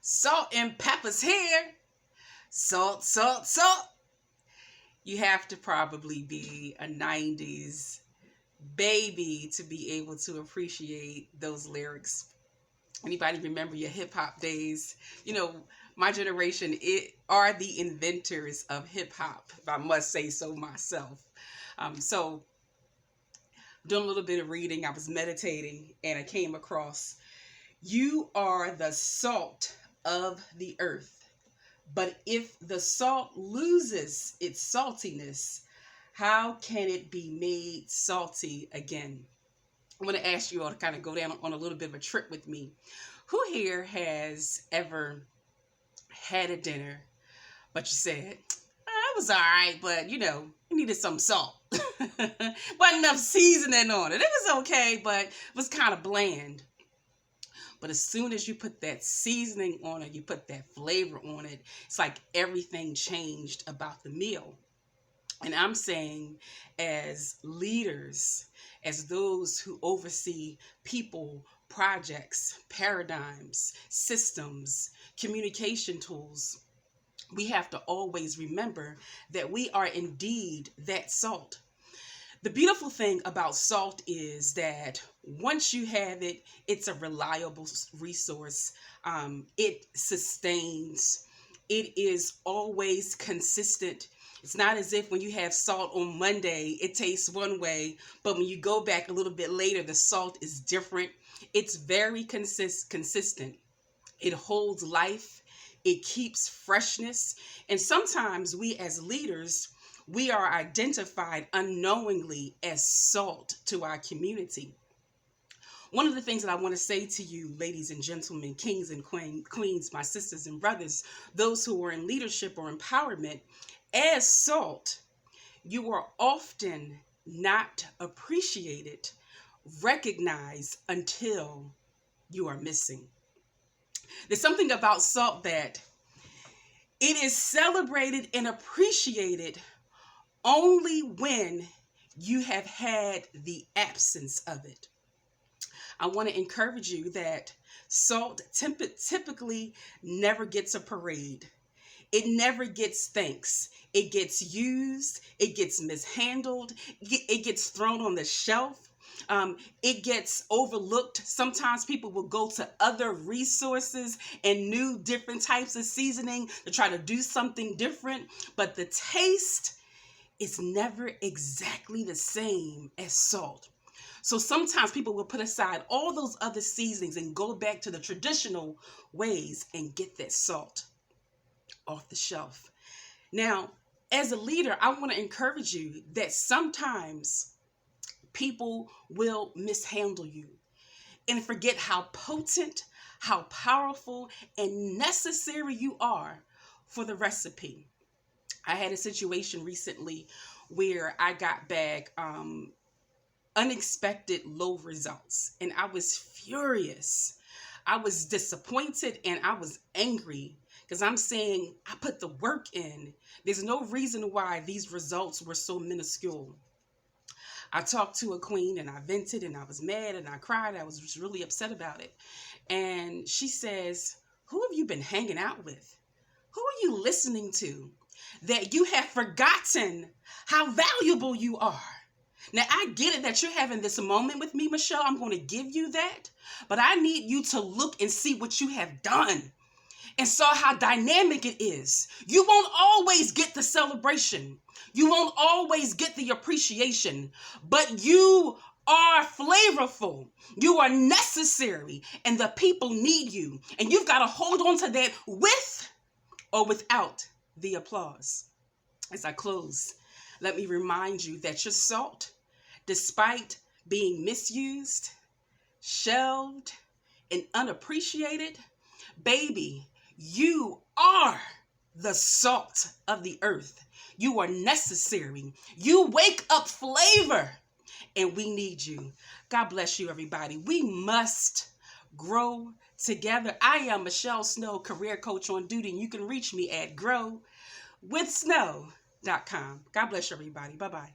Salt and peppers here. Salt, salt, salt. You have to probably be a 90s baby to be able to appreciate those lyrics. Anybody remember your hip hop days? You know, my generation are the inventors of hip hop, if I must say so myself. So doing a little bit of reading, I was meditating and I came across, you are the salt of the earth. But if the salt loses its saltiness, how can it be made salty again? I want to ask you all to kind of go down on a little bit of a trip with me. Who here has ever had a dinner, but you said, it was all right, but it needed some salt. Wasn't enough seasoning on it. It was okay, but it was kind of bland. But as soon as you put that seasoning on it, you put that flavor on it, it's like everything changed about the meal. And I'm saying, as leaders, as those who oversee people, projects, paradigms, systems, communication tools, we have to always remember that we are indeed that salt. The beautiful thing about salt is that once you have it, it's a reliable resource. It sustains. It is always consistent. It's not as if when you have salt on Monday, it tastes one way, but when you go back a little bit later, the salt is different. It's very consistent. It holds life. It keeps freshness. And sometimes we as leaders, we are identified unknowingly as salt to our community. One of the things that I want to say to you, ladies and gentlemen, kings and queens, my sisters and brothers, those who are in leadership or empowerment, as salt, you are often not appreciated, recognized until you are missing. There's something about salt that it is celebrated and appreciated only when you have had the absence of it. I want to encourage you that salt typically never gets a parade. It never gets thanks. It gets used. It gets mishandled. It gets thrown on the shelf. It gets overlooked. Sometimes people will go to other resources and new different types of seasoning to try to do something different. But the taste is never exactly the same as salt. So sometimes people will put aside all those other seasonings and go back to the traditional ways and get that salt off the shelf. Now, as a leader, I want to encourage you that sometimes people will mishandle you and forget how potent, how powerful, and necessary you are for the recipe. I had a situation recently where I got back unexpected low results, and I was furious. I was disappointed and I was angry because I'm saying I put the work in. There's no reason why these results were so minuscule. I talked to a queen and I vented and I was mad and I cried. I was just really upset about it. And she says, who have you been hanging out with? Who are you listening to that you have forgotten how valuable you are? Now, I get it that you're having this moment with me, Michelle. I'm going to give you that. But I need you to look and see what you have done and saw how dynamic it is. You won't always get the celebration. You won't always get the appreciation. But you are flavorful. You are necessary. And the people need you. And you've got to hold on to that with or without the applause. As I close, let me remind you that your salt, despite being misused, shelved, and unappreciated, baby, you are the salt of the earth. You are necessary. You wake up flavor, and we need you. God bless you, everybody. We must grow together. I am Michelle Snow, career coach on duty, and you can reach me at growwithsnow.com. God bless you, everybody. Bye-bye.